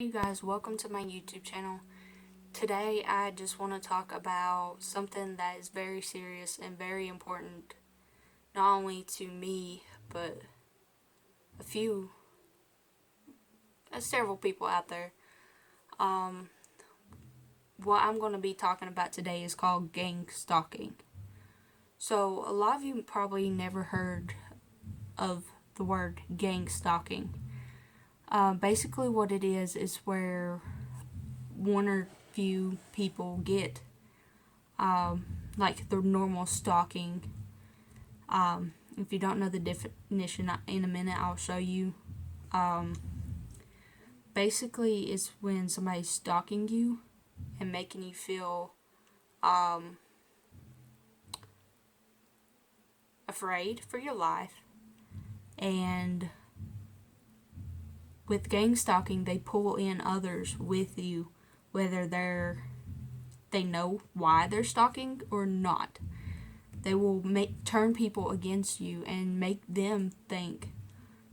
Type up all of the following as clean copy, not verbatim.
Hey guys, welcome to my YouTube channel. Today I just want to talk about something that is very serious and very important, not only to me, but a few, several people out there. Um, what I'm going to be talking about today is called gang stalking. So a lot of you probably never heard of the word gang stalking. Basically what it is where one or few people get like the normal stalking. If you don't know the definition, in a minute I'll show you. Basically, it's when somebody's stalking you and making you feel afraid for your life. And with gang stalking, they pull in others with you, whether they know why they're stalking or not. They will turn people against you and make them think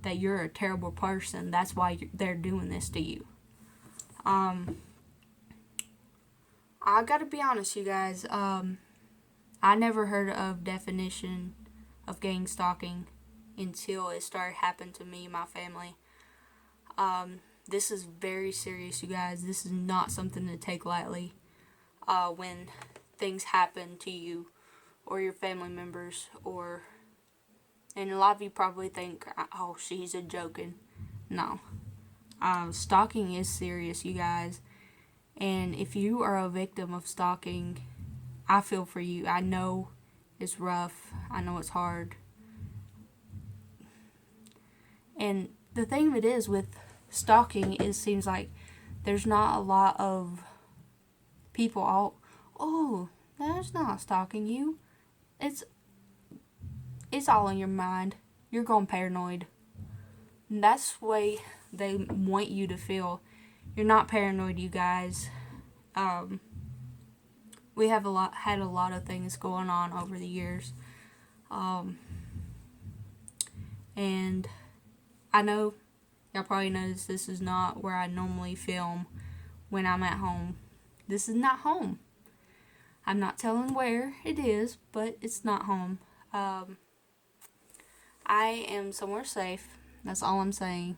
that you're a terrible person. That's why they're doing this to you. I gotta be honest, you guys. I never heard of definition of gang stalking until it started happening to me and my family. This is very serious, you guys. This is not something to take lightly. When things happen to you or your family members, and a lot of you probably think, oh, she's a joking. No. Stalking is serious, you guys. And if you are a victim of stalking, I feel for you. I know it's rough. I know it's hard. And the thing of it is with stalking, it seems like there's not a lot of people oh, that's not stalking you. It's all in your mind. You're going paranoid. And that's the way they want you to feel. You're not paranoid, you guys. We have had a lot of things going on over the years. And I know y'all probably noticed this is not where I normally film when I'm at home. This is not home. I'm not telling where it is, but it's not home. I am somewhere safe. That's all I'm saying.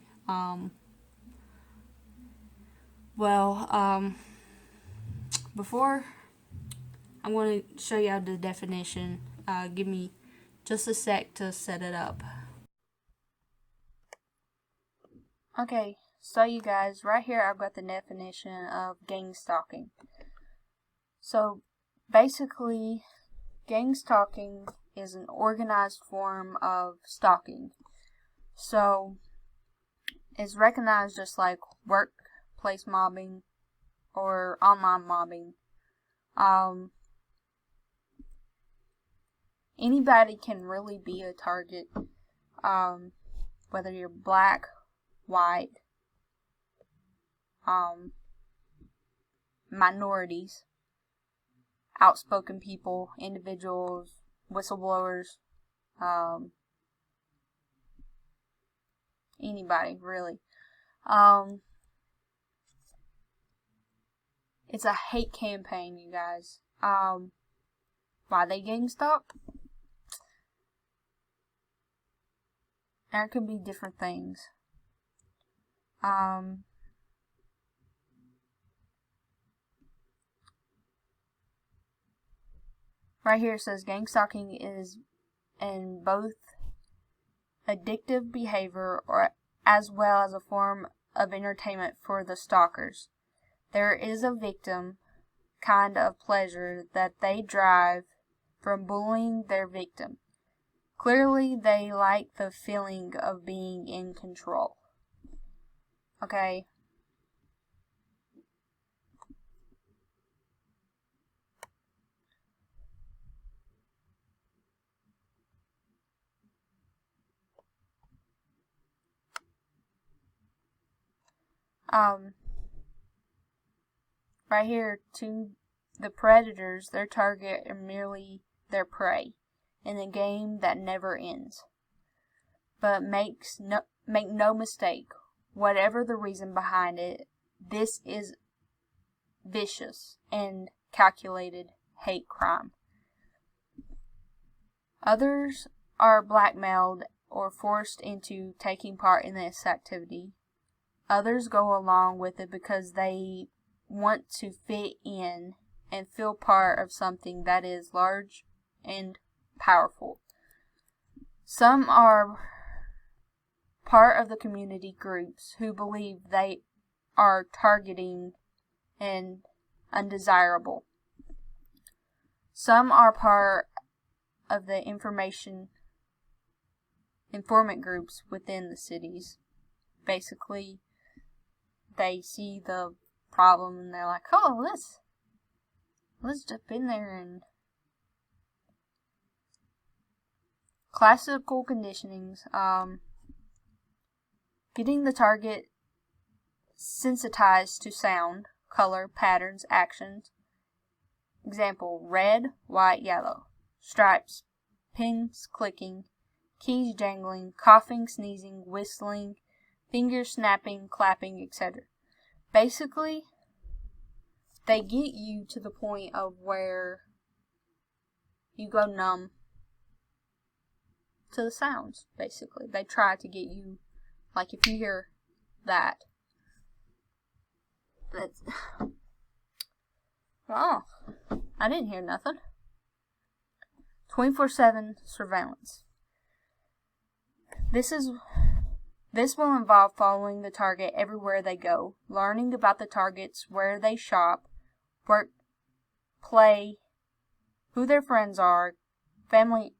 Before I'm going to show you the definition. Give me just a sec to set it up. Okay, so you guys, right here I've got the definition of gang stalking. So basically, gang stalking is an organized form of stalking. So it's recognized just like workplace mobbing or online mobbing. Anybody can really be a target, whether you're black, white, minorities, outspoken people, individuals, whistleblowers, anybody really. It's a hate campaign, you guys. Why they gang stalk? There could be different things. Right here it says gang stalking is in both addictive behavior or as well as a form of entertainment for the stalkers. There is a victim kind of pleasure that they derive from bullying their victim. Clearly, they like the feeling of being in control. Okay? Right here, to the predators, their target are merely their prey in a game that never ends. But make no mistake, whatever the reason behind it, this is vicious and calculated hate crime. Others are blackmailed or forced into taking part in this activity. Others go along with it because they want to fit in and feel part of something that is large and powerful. Some are part of the community groups who believe they are targeting and undesirable. Some are part of the informant groups within the cities. Basically, they see the problem and they're like, oh, let's jump in there. And classical conditionings, getting the target sensitized to sound, color, patterns, actions. Example, red, white, yellow. Stripes, pins clicking, keys jangling, coughing, sneezing, whistling, fingers snapping, clapping, etc. Basically, they get you to the point of where you go numb to the sounds, basically. They try to get you, like if you hear that, that's, oh, I didn't hear nothing. 24/7 surveillance. This will involve following the target everywhere they go, learning about the targets, where they shop, work, play, who their friends are, family,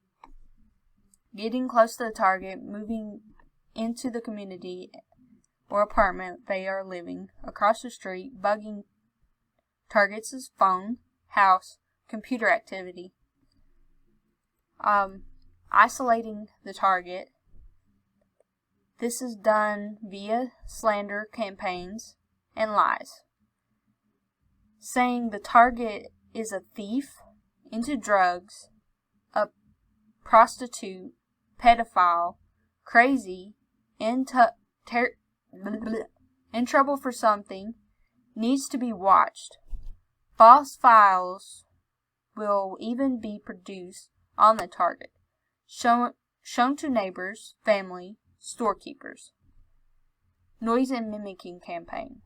getting close to the target, moving into the community or apartment they are living, across the street, bugging targets' phone, house, computer activity. Isolating the target. This is done via slander campaigns and lies. Saying the target is a thief, into drugs, a prostitute, pedophile, crazy, in trouble for something, needs to be watched. False files will even be produced on the target, shown to neighbors, family, storekeepers. Noise and mimicking campaign.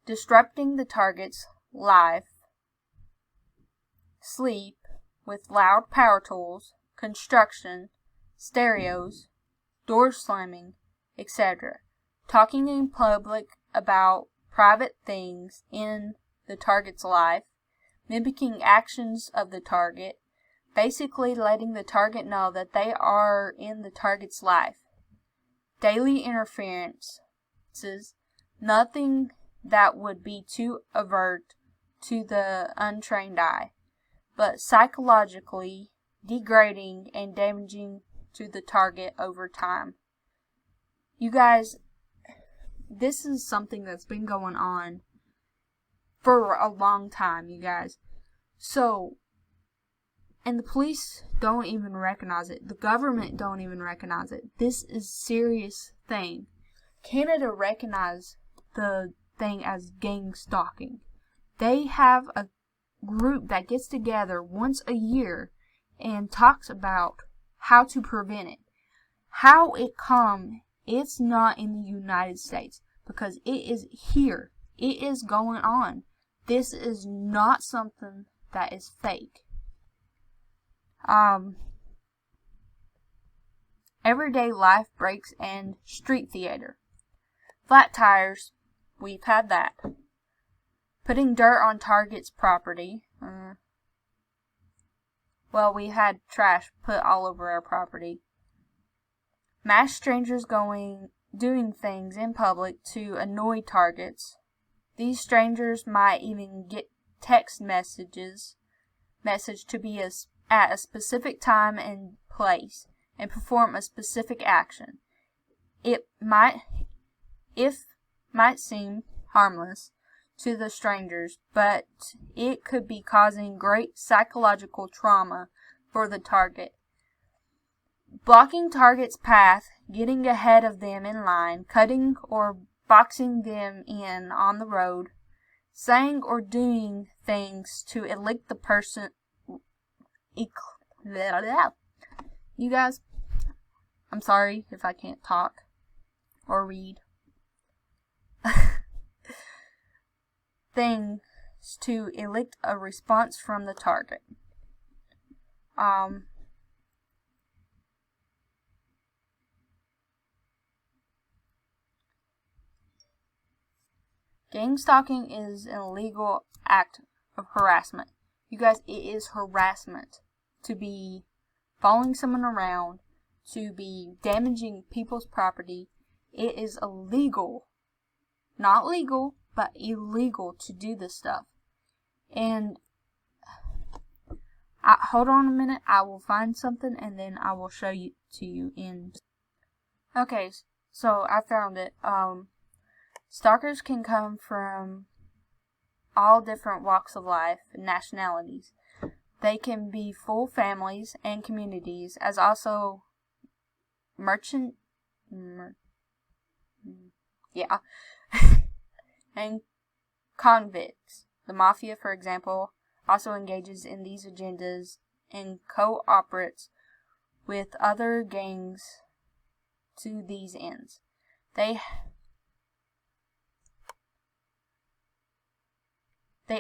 Disrupting the target's life, sleep with loud power tools, construction, stereos, doors slamming, etc. Talking in public about private things in the target's life, mimicking actions of the target, basically letting the target know that they are in the target's life. Daily interferences, nothing that would be too overt to the untrained eye, but psychologically degrading and damaging to the target over time. You guys, this is something that's been going on for a long time, you guys. So, and the police don't even recognize it. The government don't even recognize it. This is a serious thing. Canada recognized the thing as gang stalking. They have a group that gets together once a year and talks about how to prevent it. How it come, it's not in the United States because it is here. It is going on. This is not something that is fake. Everyday life breaks and street theater. Flat tires, we've had that. Putting dirt on target's property. Well, we had trash put all over our property. Mass strangers doing things in public to annoy targets. These strangers might even get text message to be at a specific time and place and perform a specific action. It might seem harmless to the strangers, but it could be causing great psychological trauma for the target. Blocking target's path, getting ahead of them in line, cutting or boxing them in on the road, saying or doing things to elicit the person. You guys, I'm sorry if I can't talk or read. Things to elicit a response from the target. Gang stalking is an illegal act of harassment. You guys, it is harassment to be following someone around, to be damaging people's property. It is illegal. Not legal, but illegal to do this stuff. And hold on a minute, I will find something and then I will show you to you in. Okay, so I found it. Stalkers can come from all different walks of life and nationalities. They can be full families and communities, as also and convicts. The mafia, for example, also engages in these agendas and cooperates with other gangs to these ends. They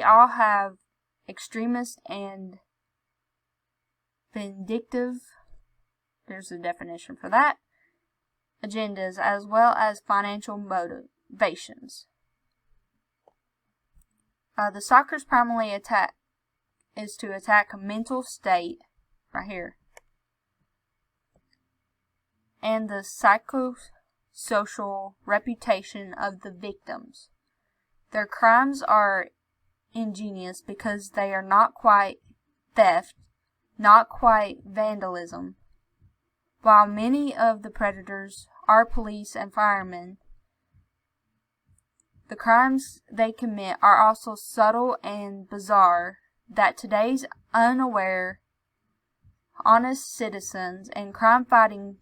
all have extremist and vindictive, there's a definition for that, agendas, as well as financial motivations. The stalker's primary attack is to attack a mental state, right here, and the psychosocial reputation of the victims. Their crimes are ingenious because they are not quite theft, not quite vandalism. While many of the predators are police and firemen, the crimes they commit are also subtle and bizarre that today's unaware, honest citizens and crime-fighting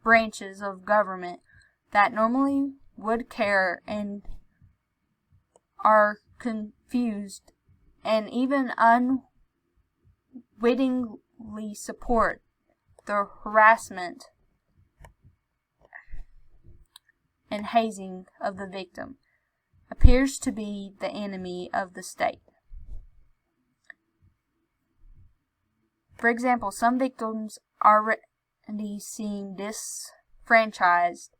branches of government that normally would care and are confused and even unwittingly support the harassment and hazing of the victim, appears to be the enemy of the state. For example, some victims are already seem disfranchised,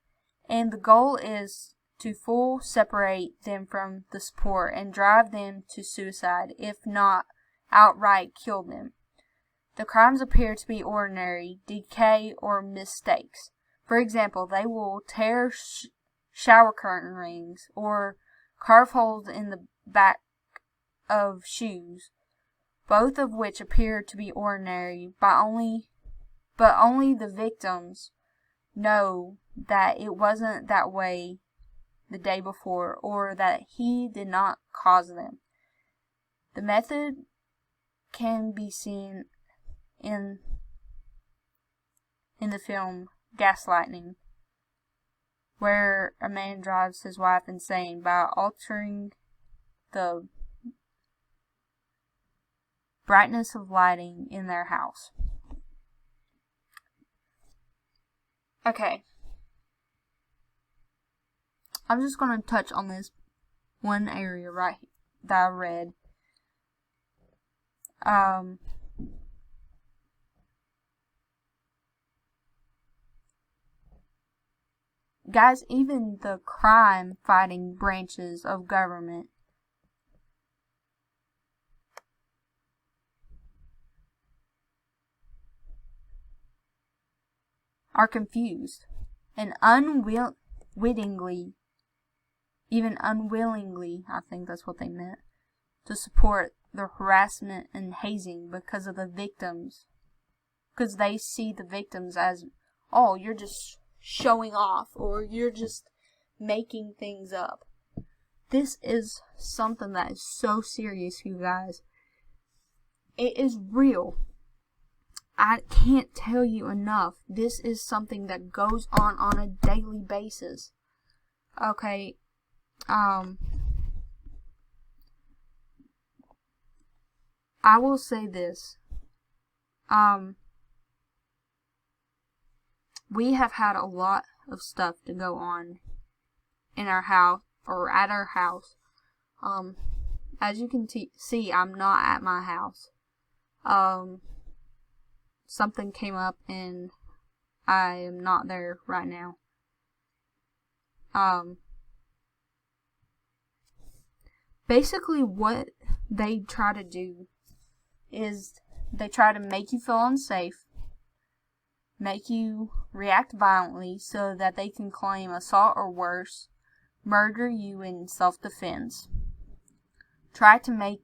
and the goal is to full separate them from the support and drive them to suicide, if not outright kill them. The crimes appear to be ordinary decay or mistakes. For example, they will tear shower curtain rings or carve holes in the back of shoes, both of which appear to be ordinary, but only the victims know that it wasn't that way the day before, or that he did not cause them. The method can be seen in the film Gaslighting, where a man drives his wife insane by altering the brightness of lighting in their house. Okay. I'm just going to touch on this one area right that I read. Guys, even the crime-fighting branches of government are confused and unwittingly, even unwillingly, I think that's what they meant, to support the harassment and hazing because of the victims. Because they see the victims as, oh, you're just showing off, or you're just making things up. This is something that is so serious, you guys. It is real. I can't tell you enough. This is something that goes on a daily basis. Okay, I will say this. We have had a lot of stuff to go on in our house, or at our house. As you can see, I'm not at my house. Something came up and I am not there right now. Basically what they try to do is they try to make you feel unsafe, make you react violently so that they can claim assault or worse, murder you in self-defense, try to make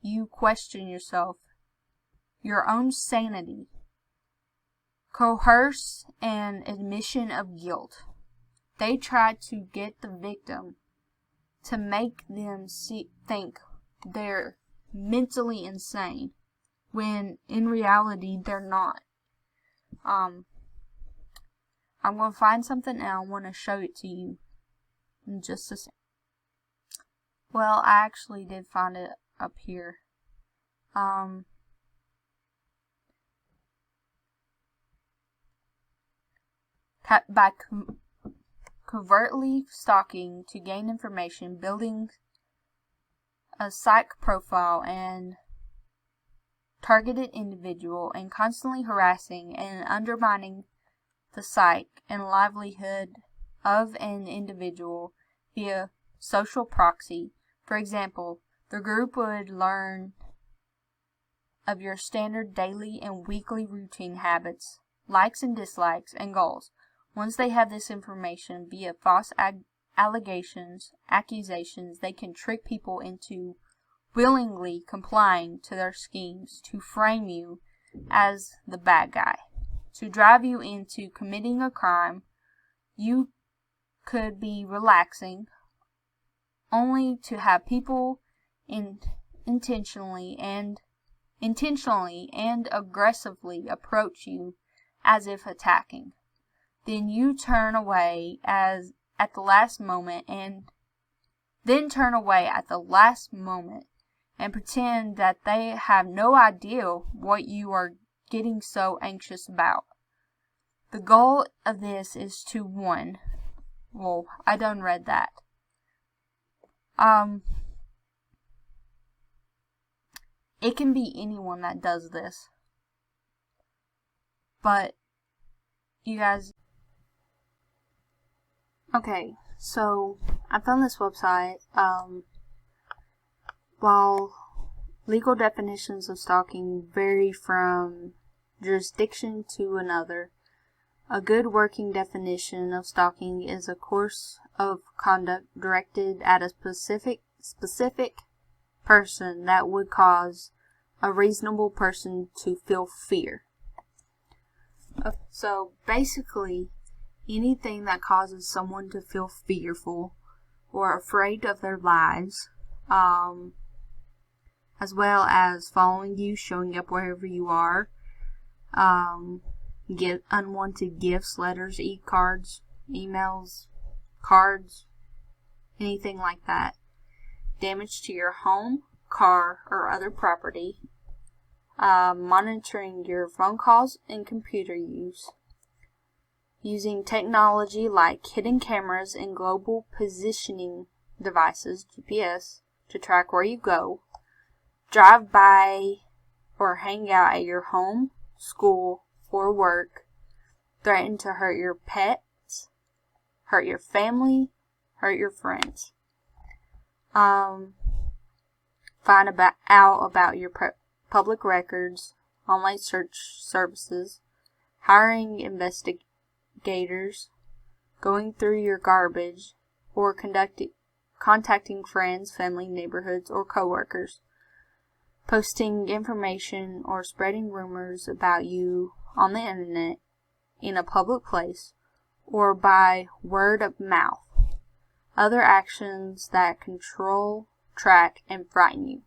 you question yourself, your own sanity, coerce an admission of guilt. They try to get the victim to make them think they're mentally insane, when in reality they're not. I'm going to find something and I want to show it to you in just a second. Well, I actually did find it up here. By covertly stalking to gain information, building a psych profile and targeted individual, and constantly harassing and undermining the psyche and livelihood of an individual via social proxy. For example, the group would learn of your standard daily and weekly routine habits, likes and dislikes, and goals. Once they have this information via false accusations, they can trick people into willingly complying to their schemes to frame you as the bad guy, to drive you into committing a crime you could be relaxing, only to have people intentionally and aggressively approach you as if attacking. Then you turn away at the last moment and pretend that they have no idea what you are getting so anxious about. The goal of this is to, one, well, I done read that. It can be anyone that does this. But, you guys... Okay, so, I found this website. While legal definitions of stalking vary from jurisdiction to another, a good working definition of stalking is a course of conduct directed at a specific person that would cause a reasonable person to feel fear. So basically, anything that causes someone to feel fearful or afraid of their lives, as well as following you, showing up wherever you are, get unwanted gifts, letters, e-cards, emails, cards, anything like that, damage to your home, car, or other property, monitoring your phone calls and computer use, using technology like hidden cameras and global positioning devices, GPS, to track where you go, drive by or hang out at your home, school, or work, threaten to hurt your pets, hurt your family, hurt your friends, find out about your public records, online search services, hiring investigators, going through your garbage, or contacting friends, family, neighborhoods, or coworkers, posting information or spreading rumors about you on the internet, in a public place, or by word of mouth. Other actions that control, track, and frighten you.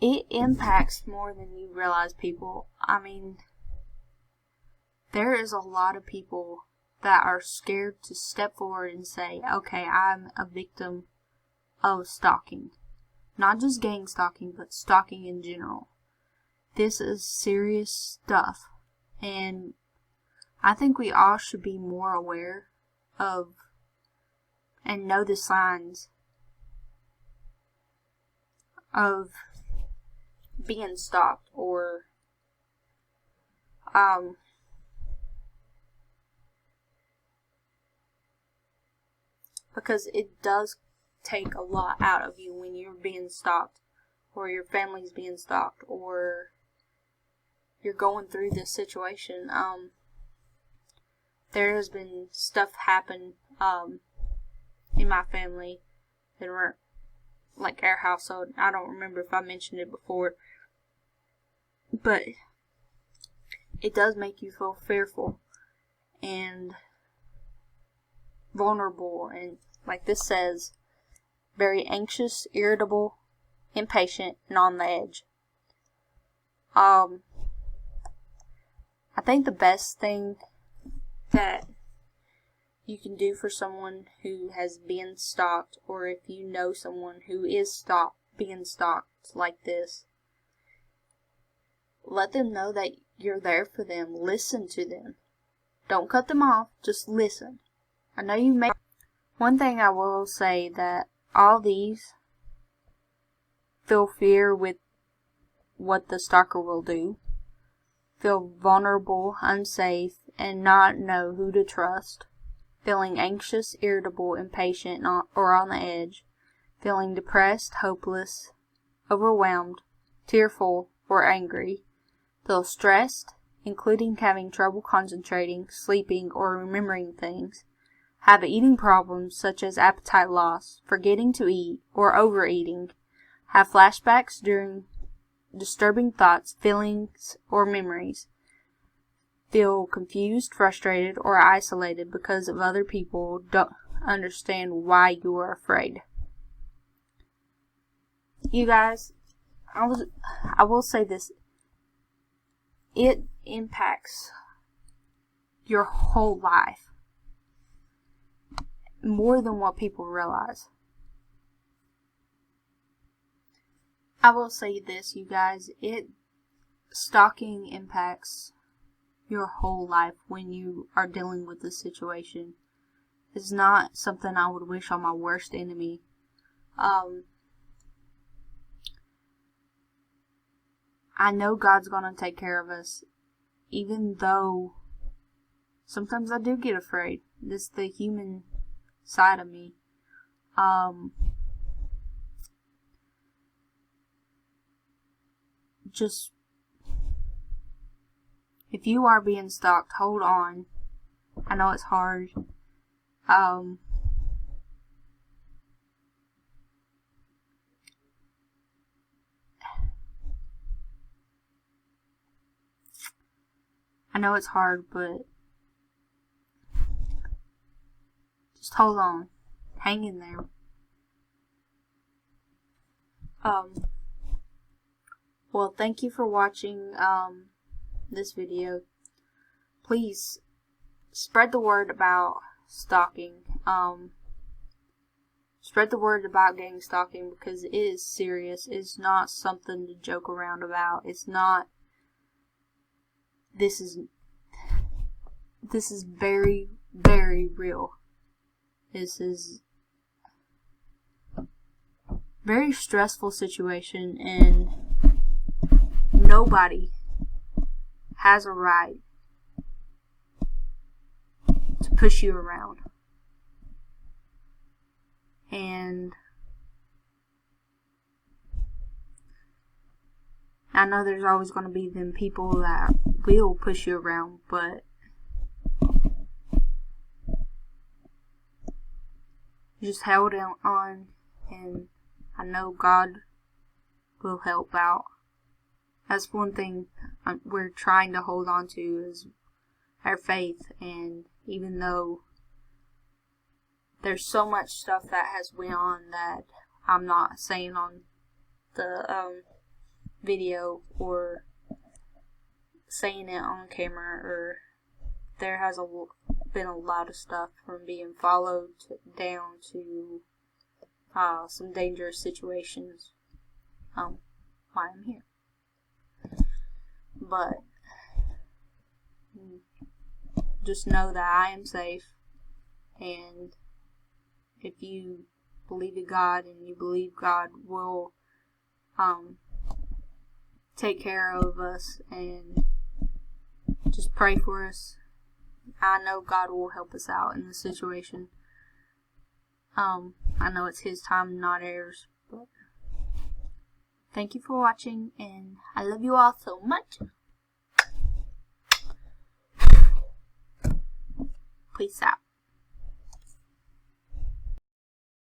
it impacts more than you realize, people. I mean, there is a lot of people that are scared to step forward and say, okay, I'm a victim of stalking. Not just gang stalking, but stalking in general. This is serious stuff. And I think we all should be more aware of and know the signs of being stalked, or because it does take a lot out of you when you're being stalked, or your family's being stalked, or you're going through this situation. There has been stuff happen in my family that weren't like our household. I don't remember if I mentioned it before, but it does make you feel fearful and vulnerable, and like this says, very anxious, irritable, impatient, and on the edge. I think the best thing that you can do for someone who has been stalked, or if you know someone who is being stalked like this, let them know that you're there for them. Listen to them. Don't cut them off, just listen. I know you may. One thing I will say, that all these feel fear with what the stalker will do, feel vulnerable, unsafe, and not know who to trust, feeling anxious, irritable, impatient, or on the edge, feeling depressed, hopeless, overwhelmed, tearful, or angry, feel stressed, including having trouble concentrating, sleeping, or remembering things, have eating problems such as appetite loss, forgetting to eat, or overeating, have flashbacks during disturbing thoughts, feelings, or memories, feel confused, frustrated, or isolated because of other people don't understand why you are afraid. You guys, I will say this. It impacts your whole life more than what people realize. I will say this, you guys. Stalking impacts your whole life when you are dealing with this situation. It's not something I would wish on my worst enemy. I know God's gonna take care of us, even though sometimes I do get afraid. This is the human side of me. Just, if you are being stalked, hold on. I know it's hard. I know it's hard, but just hold on. Hang in there. Well, thank you for watching this video. Please spread the word about stalking. Spread the word about gang stalking, because it is serious. It's not something to joke around about. It's not. This is very, very real. This is a very stressful situation, and nobody has a right to push you around. And I know there's always going to be them people that will push you around, but just held on, and I know God will help out. That's one thing we're trying to hold on to, is our faith. And even though there's so much stuff that has went on that I'm not saying on the video or saying it on camera, or there has been a lot of stuff from being followed down to some dangerous situations while I'm here. But just know that I am safe, and if you believe in God and you believe God will take care of us, and just pray for us, I know God will help us out in this situation. I know it's His time, not ours. But thank you for watching, and I love you all so much. Peace out.